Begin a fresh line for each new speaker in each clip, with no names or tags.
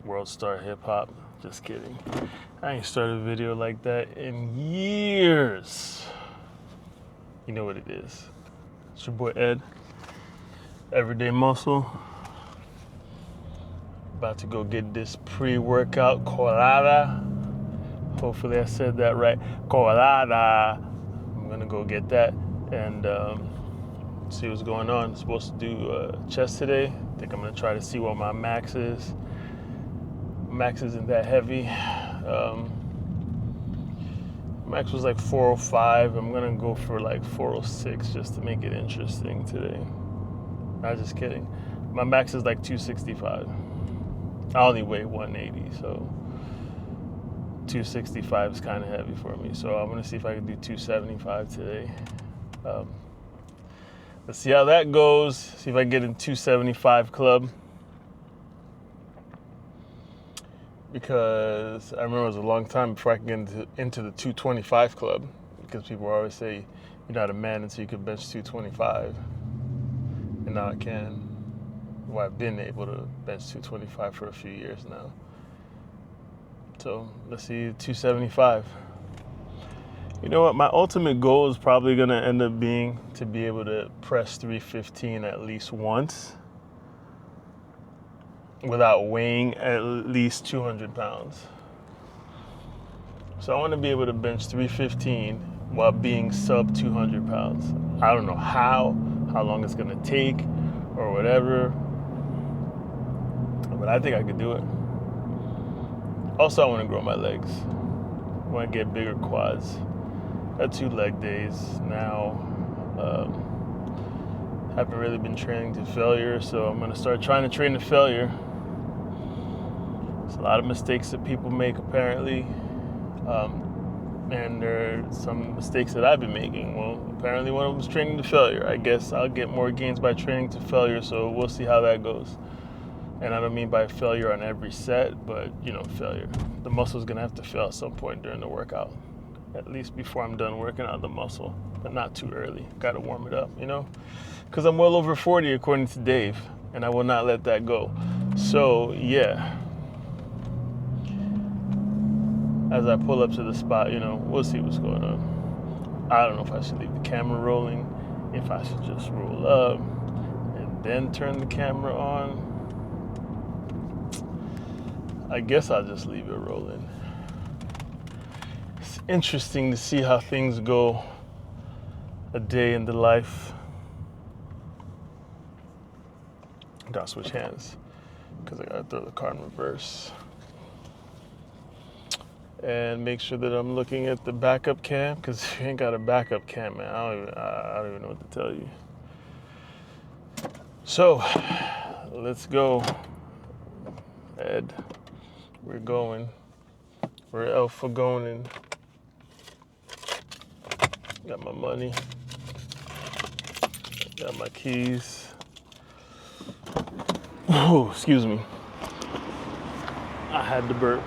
World Star Hip Hop. Just kidding. I ain't started a video like that in years. You know what it is. It's your boy Ed, Everyday Muscle. About to go get this pre-workout colada. Hopefully I said that right. Colada. I'm gonna go get that and see what's going on. I'm supposed to do chest today. I think I'm gonna try to see what my max is. Max isn't that heavy. Max was like 405. I'm gonna go for like 406 just to make it interesting today. Not just kidding. My max is like 265. I only weigh 180, so 265 is kind of heavy for me. So I'm gonna see if I can do 275 today. Let's see how that goes. See if I can get in 275 club. Because I remember it was a long time before I could get into the 225 club. Because people always say you're not a man until you can bench 225. And now I can. Well, I've been able to bench 225 for a few years now. So let's see, 275. You know what? My ultimate goal is probably going to end up being to be able to press 315 at least once without weighing at least 200 pounds. So I want to be able to bench 315 while being sub 200 pounds. I don't know how long it's going to take or whatever, but I think I could do it. Also, I want to grow my legs. I want to get bigger quads. I had 2 leg days now. Haven't really been training to failure, so I'm going to start trying to train to failure. There's a lot of mistakes that people make, apparently. And there are some mistakes that I've been making. Well, apparently one of them is training to failure. I guess I'll get more gains by training to failure, so we'll see how that goes. And I don't mean by failure on every set, but, failure. The muscle's gonna have to fail at some point during the workout. At least before I'm done working out the muscle, but not too early. Gotta warm it up, Because I'm well over 40 according to Dave, and I will not let that go. So, yeah. As I pull up to the spot, we'll see what's going on. I don't know if I should leave the camera rolling, if I should just roll up and then turn the camera on. I guess I'll just leave it rolling. It's interesting to see how things go a day in the life. Gotta switch hands because I gotta throw the car in reverse. And make sure that I'm looking at the backup cam, because if you ain't got a backup cam, man, I don't even know what to tell you. So, let's go, Ed. We're going. We're alpha going. Got my money. Got my keys. Oh, excuse me. I had to burp.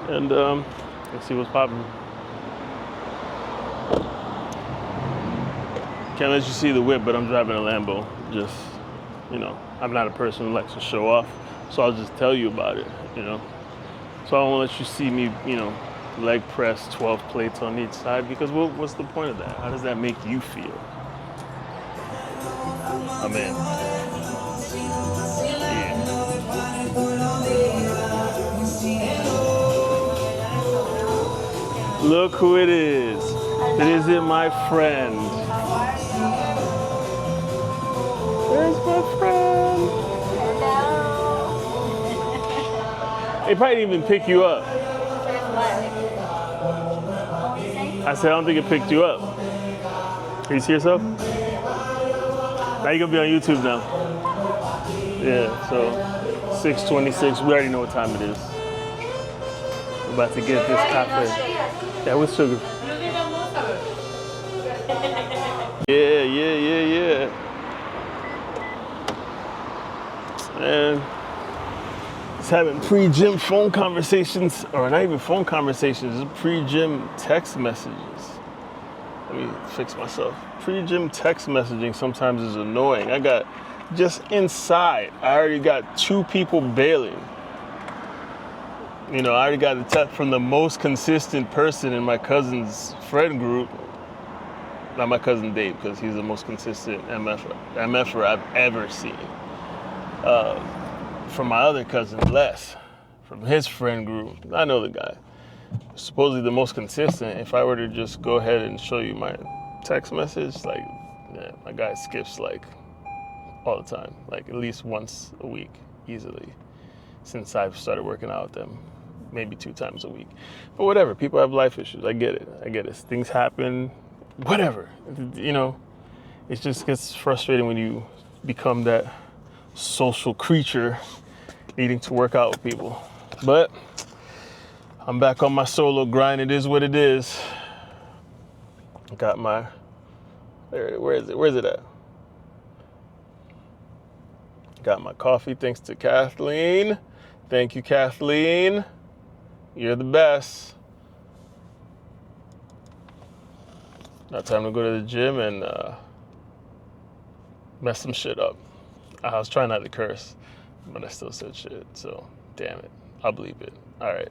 And let's see what's popping. Can't let you see the whip, but I'm driving a Lambo. Just, I'm not a person who likes to show off, so I'll just tell you about it, So I won't let you see me, leg press 12 plates on each side, because what's the point of that? How does that make you feel? I'm in. Yeah. Look who it is. It isn't my friend. There's my friend. They probably didn't even pick you up. I said, I don't think it picked you up. Can you see yourself? Now you're gonna be on YouTube now. Yeah, so 6:26, we already know what time it is. We're about to get this cafe. Yeah, with sugar. Yeah. And just having pre-gym phone conversations, or not even phone conversations, just pre-gym text messages. Let me fix myself. Pre-gym text messaging sometimes is annoying. I got just inside, I already got 2 people bailing You know, I already got the text from the most consistent person in my cousin's friend group. Not my cousin Dave, because he's the most consistent MFer I've ever seen. From my other cousin, Les, from his friend group, I know the guy. Supposedly the most consistent. If I were to just go ahead and show you my text message, like, yeah, my guy skips like all the time, like at least once a week, easily, since I've started working out with them. Maybe 2 times a week. But whatever, people have life issues. I get it. Things happen, whatever. You know, it just gets frustrating when you become that social creature needing to work out with people. But I'm back on my solo grind. It is what it is. Got my, where is it at? Got my coffee thanks to Kathleen. Thank you, Kathleen. You're the best. Now time to go to the gym and mess some shit up. I was trying not to curse, but I still said shit, so damn it. I'll bleep it. All right.